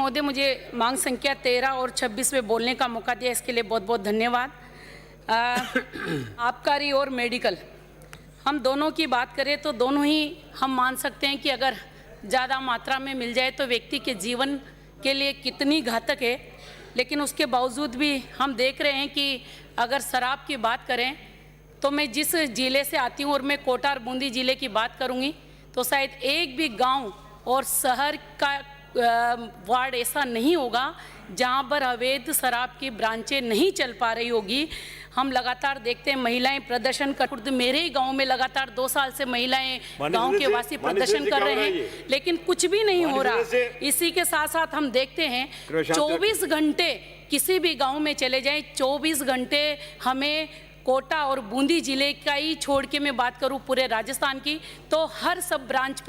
महोदय, मुझे मांग संख्या 13 और 26 में बोलने का मौका दिया, इसके लिए बहुत बहुत धन्यवाद। आबकारी और मेडिकल, हम दोनों की बात करें तो दोनों ही हम मान सकते हैं कि अगर ज़्यादा मात्रा में मिल जाए तो व्यक्ति के जीवन के लिए कितनी घातक है। लेकिन उसके बावजूद भी हम देख रहे हैं कि अगर शराब की बात करें तो मैं जिस ज़िले से आती हूँ और मैं कोटा और बूंदी ज़िले की बात करूँगी तो शायद एक भी गांव और शहर का वार्ड ऐसा नहीं होगा जहां पर अवैध शराब की ब्रांचें नहीं चल पा रही होगी। हम लगातार देखते हैं महिलाएं प्रदर्शन कर, मेरे ही गांव में लगातार 2 साल से महिलाएं गांव के वासी प्रदर्शन कर रहे हैं, लेकिन कुछ भी नहीं हो रहा। इसी के साथ साथ हम देखते हैं 24 घंटे किसी भी गांव में चले जाएं, 24 घंटे हमें कोटा और बूंदी जिले का ही छोड़ के मैं बात करूं पूरे राजस्थान की तो हर सब ब्रांच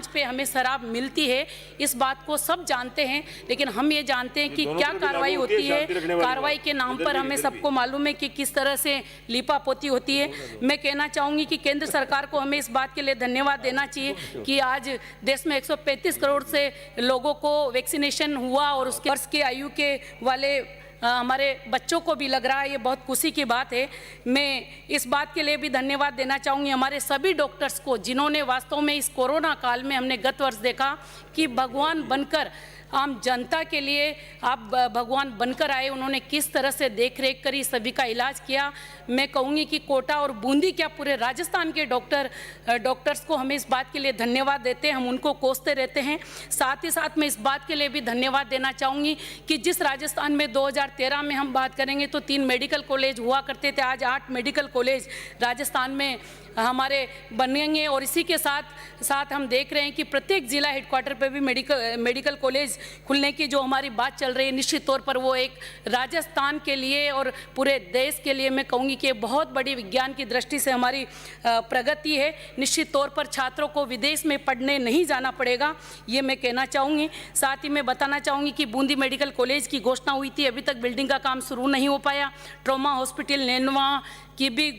पे हमें शराब मिलती है। इस बात को सब जानते हैं, लेकिन हम ये जानते हैं कि क्या कार्रवाई होती है। कार्रवाई के नाम पर हमें सबको मालूम है कि किस तरह से लीपापोती होती है। मैं कहना चाहूँगी कि केंद्र सरकार को हमें इस बात के लिए धन्यवाद देना चाहिए कि आज देश में 135 करोड़ से लोगों को वैक्सीनेशन हुआ और उसके वर्ष के आयु के वाले हमारे बच्चों को भी लग रहा है। ये बहुत खुशी की बात है। मैं इस बात के लिए भी धन्यवाद देना चाहूँगी हमारे सभी डॉक्टर्स को, जिन्होंने वास्तव में इस कोरोना काल में हमने गत वर्ष देखा कि भगवान बनकर आम जनता के लिए आप भगवान बनकर आए। उन्होंने किस तरह से देख रेख करी, सभी का इलाज किया। मैं कहूँगी कि कोटा और बूंदी क्या पूरे राजस्थान के डॉक्टर्स को हमें इस बात के लिए धन्यवाद देते हैं, हम उनको कोसते रहते हैं। साथ ही साथ मैं इस बात के लिए भी धन्यवाद देना चाहूँगी कि जिस राजस्थान में 2013 में हम बात करेंगे तो 3 मेडिकल कॉलेज हुआ करते थे, आज 8 मेडिकल कॉलेज राजस्थान में हमारे बनेंगे। और इसी के साथ साथ हम देख रहे हैं कि प्रत्येक जिला हेडक्वार्टर पे भी मेडिकल कॉलेज खुलने की जो हमारी बात चल रही है, निश्चित तौर पर वो एक राजस्थान के लिए और पूरे देश के लिए मैं कहूँगी कि बहुत बड़ी विज्ञान की दृष्टि से हमारी प्रगति है। निश्चित तौर पर छात्रों को विदेश में पढ़ने नहीं जाना पड़ेगा, ये मैं कहना चाहूँगी। साथ ही मैं बताना चाहूँगी कि बूंदी मेडिकल कॉलेज की घोषणा हुई थी, अभी तक बिल्डिंग का काम शुरू नहीं हो पाया। ट्रॉमा हॉस्पिटल नैनवा की भी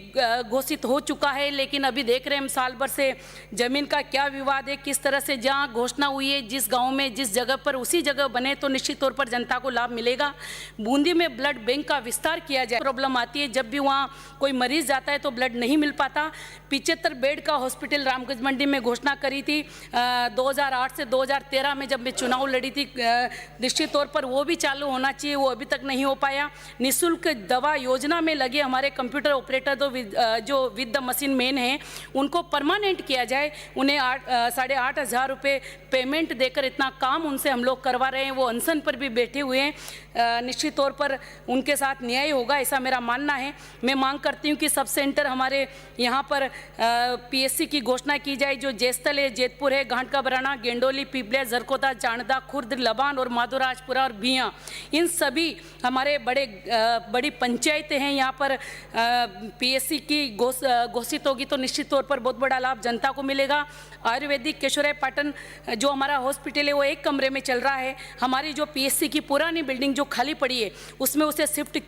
घोषित हो चुका है, लेकिन अभी देख रहे हैं हम साल भर से ज़मीन का क्या विवाद है, किस तरह से जहाँ घोषणा हुई है जिस गांव में जिस जगह पर उसी जगह बने तो निश्चित तौर पर जनता को लाभ मिलेगा। बूंदी में ब्लड बैंक का विस्तार किया जाए। प्रॉब्लम आती है जब भी वहाँ कोई मरीज जाता है तो ब्लड नहीं मिल पाता। 75 बेड का हॉस्पिटल रामगंज मंडी में घोषणा करी थी 2008 से 2013 में जब मैं चुनाव लड़ी थी। निश्चित तौर पर वो भी चालू होना चाहिए, वो अभी तक नहीं हो पाया। निःशुल्क दवा योजना में लगे हमारे कंप्यूटर ऑपरेटर जो विद द मशीन मैन हैं उनको परमानेंट किया जाए। उन्हें 8,500 रुपये पेमेंट देकर इतना काम उनसे हम लोग करवा रहे हैं, वो अनशन पर भी बैठे हुए हैं। निश्चित तौर पर उनके साथ न्याय होगा ऐसा मेरा मानना है। मैं मांग करती हूँ कि सब सेंटर हमारे यहाँ पर पीएससी की घोषणा की जाए, जो जैसतल है, जेतपुर है, घाट का बराना, गेंडोली, पिपलिया, जरकोदा, चाणदा, खुर्द, लबान और माधोराजपुरा और भिया, इन सभी हमारे बड़ी पंचायतें हैं। यहाँ पर पीएससी की घोषित होगी तो निश्चित तौर पर बहुत बड़ा लाभ जनता को मिलेगा। आयुर्वेदिक केशवराय पाटन जो हमारा हॉस्पिटल है वो एक कमरे में चल रहा है। हमारी जो पीएससी की पुरानी बिल्डिंग जो खाली पड़ी है उसमें उसे शिफ्ट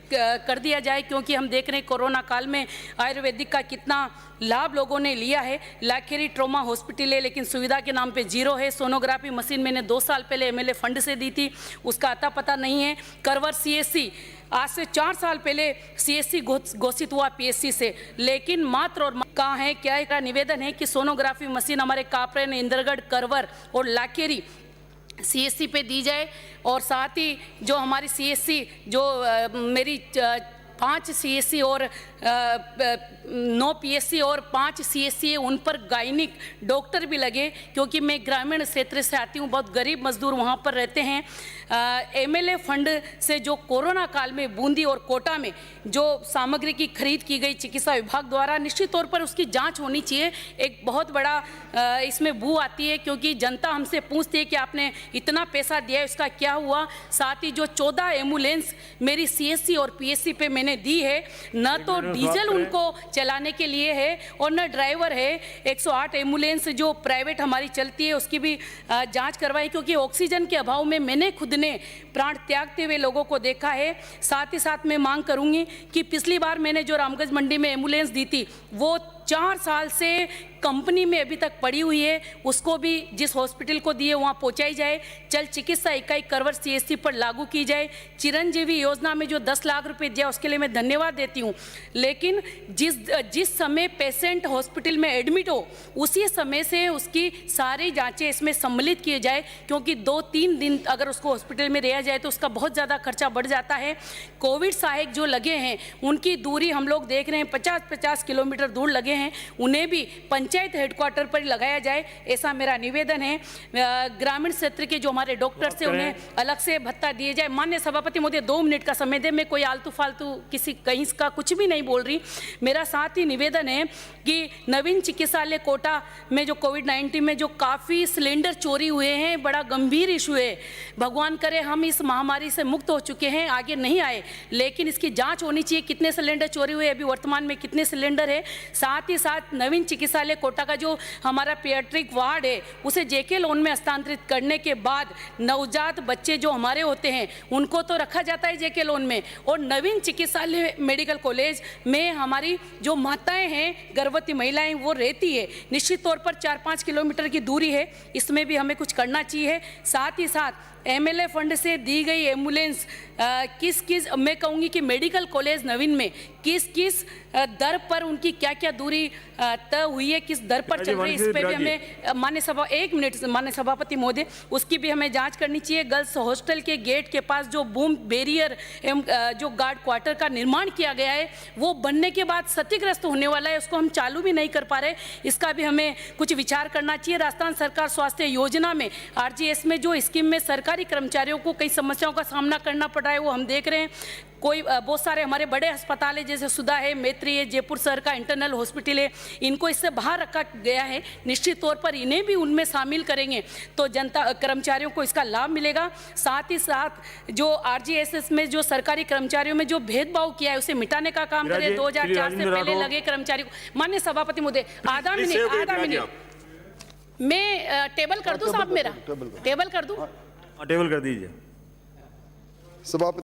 कर दिया जाए, क्योंकि हम देख रहे हैं कोरोना काल में आयुर्वेदिक का कितना लाभ लोगों ने लिया है। लाखेरी ट्रॉमा हॉस्पिटल है लेकिन सुविधा के नाम पे जीरो है। सोनोग्राफी मशीन मैंने 2 साल पहले एमएलए फंड से दी थी, उसका अता पता नहीं है। करवर सीएससी आज से 4 साल पहले सीएससी घोषित हुआ पीएससी से, लेकिन मात्र और कहाँ है क्या है का निवेदन है कि सोनोग्राफी मशीन हमारे कापरेन, इंद्रगढ़, करवर और लाखेरी सीएससी पे दी जाए। और साथ ही जो हमारी सीएससी जो मेरी 5 सीएससी और 9 पीएससी और 5 सीएससी है, उन पर गायनिक डॉक्टर भी लगे, क्योंकि मैं ग्रामीण क्षेत्र से आती हूँ, बहुत गरीब मजदूर वहाँ पर रहते हैं। एमएलए फंड से जो कोरोना काल में बूंदी और कोटा में जो सामग्री की खरीद की गई चिकित्सा विभाग द्वारा, निश्चित तौर पर उसकी जांच होनी चाहिए। एक बहुत बड़ा इसमें बू आती है, क्योंकि जनता हमसे पूछती है कि आपने इतना पैसा दिया है, उसका क्या हुआ। साथ ही जो 14 एम्बुलेंस मेरी सीएससी और पीएससी पे मैंने दी है, न तो डीजल उनको चलाने के लिए है और न ड्राइवर है। 108 एम्बुलेंस जो प्राइवेट हमारी चलती है उसकी भी जांच करवाई, क्योंकि ऑक्सीजन के अभाव में मैंने खुद ने प्राण त्यागते हुए लोगों को देखा है। साथ ही साथ मैं मांग करूंगी कि पिछली बार मैंने जो रामगंज मंडी में एम्बुलेंस दी थी वो 4 साल से कंपनी में अभी तक पड़ी हुई है, उसको भी जिस हॉस्पिटल को दिए वहाँ पहुँचाई जाए। चल चिकित्सा इकाई करवर CSC पर लागू की जाए। चिरंजीवी योजना में जो 10 लाख रुपए दिया उसके लिए मैं धन्यवाद देती हूँ, लेकिन जिस समय पेशेंट हॉस्पिटल में एडमिट हो उसी समय से उसकी सारी जांचें इसमें सम्मिलित किए जाए, क्योंकि 2-3 दिन अगर उसको हॉस्पिटल में रहा जाए तो उसका बहुत ज़्यादा खर्चा बढ़ जाता है। कोविड सहायक जो लगे हैं उनकी दूरी हम लोग देख रहे हैं 50-50 किलोमीटर दूर लगे हैं, उन्हें भी पंचायत हेडक्वार्टर पर लगाया जाए, ऐसा मेरा निवेदन है। ग्रामीण क्षेत्र के जो हमारे डॉक्टर्स हैं उन्हें अलग से भत्ता दिए जाए। माननीय सभापति महोदय 2 मिनट का समय दे, मैं कोई आलतू फालतू किसी कहीं का कुछ भी नहीं बोल रही। मेरा साथ ही निवेदन है कि नवीन चिकित्सालय कोटा में जो कोविड-19 में जो काफ़ी सिलेंडर चोरी हुए हैं, बड़ा गंभीर इशू है। भगवान करे हम इस महामारी से मुक्त हो चुके हैं, आगे नहीं आए, लेकिन इसकी जांच होनी चाहिए कितने सिलेंडर चोरी हुए, अभी वर्तमान में कितने सिलेंडर है। साथ ही साथ नवीन चिकित्सालय कोटा का जो हमारा पीडियाट्रिक वार्ड है उसे JK लोन में हस्तांतरित करने के बाद नवजात बच्चे जो हमारे होते हैं उनको तो रखा जाता है JK लोन में, और नवीन चिकित्सालय मेडिकल कॉलेज में हमारी जो माताएं हैं, गर्भवती महिलाएं वो रहती है, निश्चित तौर पर 4-5 किलोमीटर की दूरी है, इसमें भी हमें कुछ करना चाहिए। साथ ही साथ MLA फंड से दी गई एम्बुलेंस किस मैं कहूँगी कि मेडिकल कॉलेज नवीन में किस दर पर उनकी क्या दूरी तय हुई है, किस दर पर चल रही है, इस पे भी हमें माननीय सभापति महोदय उसकी भी हमें जांच करनी चाहिए। गर्ल्स हॉस्टल के गेट के पास जो बूम बैरियर एवं जो गार्ड क्वार्टर का निर्माण किया गया है वो बनने के बाद क्षतिग्रस्त होने वाला है, उसको हम चालू भी नहीं कर पा रहे, इसका भी हमें कुछ विचार करना चाहिए। राजस्थान सरकार स्वास्थ्य योजना में RGS में जो स्कीम में सरकारी कर्मचारियों को कई समस्याओं का सामना करना पड़ रहा है वो हम देख रहे हैं। कोई बहुत सारे हमारे बड़े अस्पताल है जैसे सुधा है, मैत्री है, जयपुर शहर का इंटरनल हॉस्पिटल है, इनको इससे बाहर रखा गया है। निश्चित तौर पर इन्हें भी उनमें शामिल करेंगे तो जनता कर्मचारियों को इसका लाभ मिलेगा। साथ ही साथ जो RGSS में जो सरकारी कर्मचारियों में जो भेदभाव किया है उसे मिटाने का काम करें। 2004 से पहले लगे कर्मचारियों को। माननीय सभापति महोदय आधा मिनट मैं टेबल कर दूं साहब, मेरा टेबल कर दूं, टेबल कर दीजिए। सभापति